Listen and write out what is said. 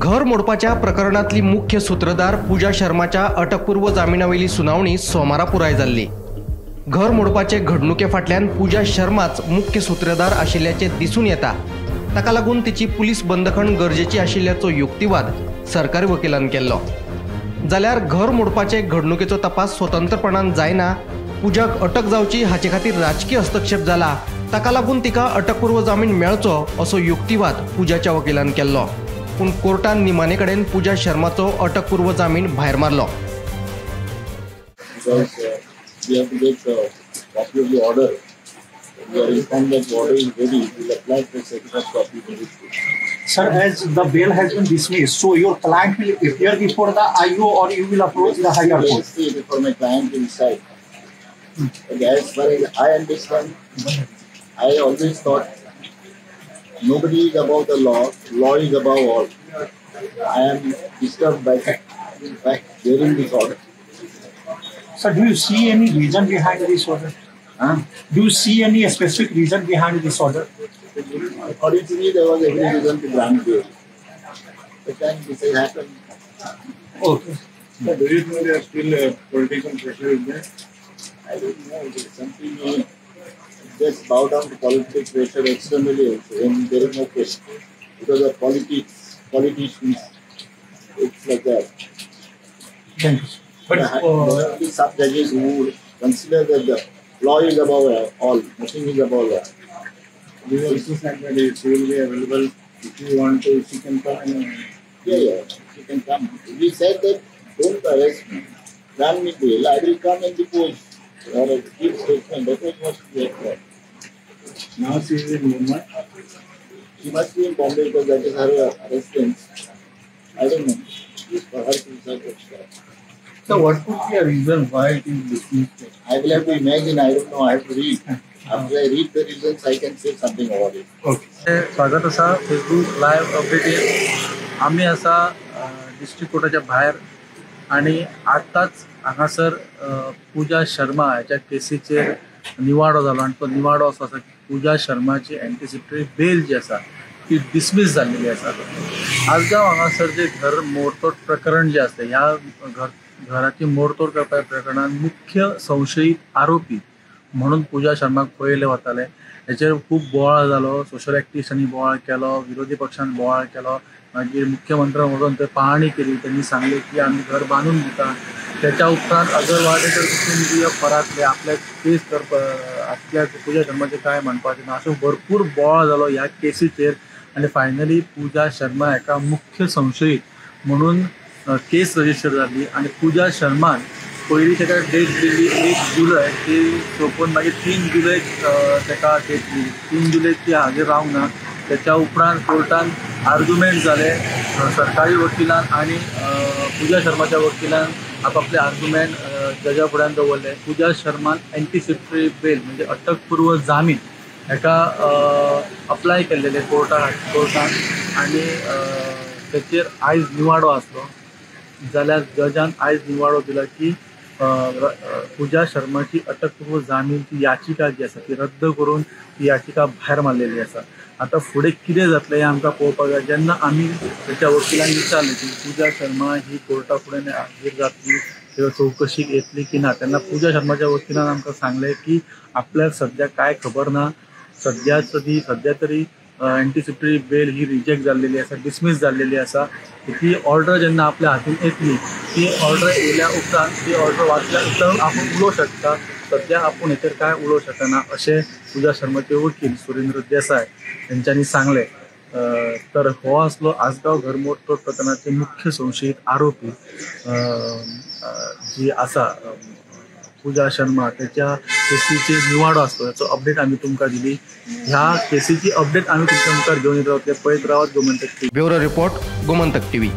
घर मोडपाच्या प्रकरणातली मुख्य सूत्रधार पूजा शर्माच्या अटकपूर्व जामिनावेली सुनावणी सोमारा पुराय जाल्ली। घर मोडपाचे घडणुके फाटल्यान पूजा शर्माच मुख्य सूत्रधार आशिल्ल्याचे दिसून येता। ताका लागून तिची पुलीस बंदखण गरजेची आशिल्ल्याचो युक्तिवाद सरकारी वकिलान केल्लो। जाल्यार घर मोडपाचे घडणुकेचो तपास स्वतंत्रपणान जायना, पूजाक अटक जावची हाचे खातीर राजकीय हस्तक्षेप जाला, ताका लागून तिका अटकपूर्व जामीन मेळचो असो युक्तिवाद पूजाच्या वकिलान केल्लो। पूण कोर्टान निमाणे कडेन पूजा शर्माचो अटकपूर्व जामीन भायर मारलो। Sir, as the bail has been dismissed, so your client will appear before the IO or you will approach the higher court? Before my client to decide. As far as I understand, I always thought nobody is above the law, law is above all. I am disturbed by hearing this order. Sir, do you see any reason behind this order? Do you see any specific reason behind this order? According to me, there was every reason to grant bail. But then this has happened. Okay. So do you think there is still political pressure in there? I don't know. It is something just bow down to political pressure externally also, and there is no question. Because of politicians, it's like that. Thank you. But there will be some judges who consider that the law is above all, nothing is above law. We also said that she will be available if you want to, she can come and Yeah, she can come. We said that don't arrest me, grant me bail, I will come and depose or give statement. That was what we had said. now she is in Mumbai. She must be in Bombay because that is her residence. I don't know. It's for her to decide what's that. So what would be a reason why it is dismissed? I will have to imagine, I don't know, I have to read. After I read the reasons, I can say something about it. Okay. स्वागत असा Facebook live update आम्ही असा district कोर्टाच्या भायर आणि आताच हांगासर पूजा शर्मा ह्याच्या केसीचेर निवाडो जालो आणि तो निवाडो असो आसा की पूजा शर्माची एंटीसिपेटरी बेल जी आसा ती डिसमिस जाल्लेली आसा। आजगांव हांगासर जे घर मोडतोड प्रकरण जे आसलें ह्या घराची मोडतोड करपा प्रकरणात मुख्य संशयित आरोपी म्हणून पूजा शर्माक पळयले वताले। हेचेर खूब बोवाळ जालो, सोशल एक्टिविस्टांनी बोवाळ केलो, विरोधी पक्षान बोवाळ केलो, मागीर मुख्यमंत्र्यान वचून ते पाहणी केली। त्यांनी सांगले की आम्ही घर बांधून दिता। त्याच्या उपरांत अगरवाडेकर कुटुंबीय परतले, आपल्या केस करपा आपल्या पूजा शर्माचे काय म्हणपाचें ना असो भरपूर बोवाळ जालो ह्या केसीचेर आणि फायनली पूजा शर्मा एका मुख्य संशयीत म्हणून केस रजिस्टर जाली आणि पूजा शर्मान पयली ताका डेट दिल्ली 1 जुलय ती सोंपून मागीर 3 जुलय ताका डेट दिली। 3 जुलय ती हाजीर रावंक ना। त्याच्या उपरांत कोर्टान आर्ग्युमेंट जाले, सरकारी वकिलान आणि पूजा शर्माच्या वकिलान आपापले आर्ग्युमेंट जजा फुड्यान दवरले। पूजा शर्मान एंटीसिपेटरी बेल म्हणजे अटकपूर्व जामीन हेका अप्लाय केल्लेले कोर्टान आणि तेचेर आयज निवाडो आसलो। जाल्यार जजान आयज निवाडो दिला की पूजा शर्माची अटकपूर्व जामीनची याचिका जी आसा ती रद्द करून ती याचिका भायर मारलेली आसा। आता फुडें कितें जातलें हें आमकां पळोवपाक जाय। जेन्ना आमी तेच्या वकिलांक विचारलें की पूजा शर्मा ही कोर्टा फुडें हाजीर जातली किंवा चवकशीक येतली की ना, तेन्ना पूजा शर्माच्या वकिलान आमकां सांगलें की आपल्याक सद्या कांय खबर ना, सद्या तरी एंटीसिपेटरी बेल ही रिजेक्ट जाल्लेली आसा, डिसमिस जाल्लेली आसा। ती ऑर्डर जेन्ना आपल्या हातीन येतली, ती ऑर्डर येयल्या उपरांत ती ऑर्डर वाचल्या उपरांत आपूण उलोवंक शकता। सद्या आपूण हेचेर काय उलोवंक शकना अशें पूजा शर्माचे वकील सुरेंद्र देसाय यांच्यानी सांगले। तर हो आसलो आजगांव घर मोडतोड प्रकरणाचे मुख्य संशयित आरोपी जी आसा पूजा शर्मा, त्याच्या केसीचे निवाडो आसलो याचो अपडेट आम्ही तुमकां दिली। ह्या केसीची अपडेट आम्ही तुमच्या मुखार घेवन येत रावतले। पळयत Rawat Gomantak TV. Bureau report Gomantak TV.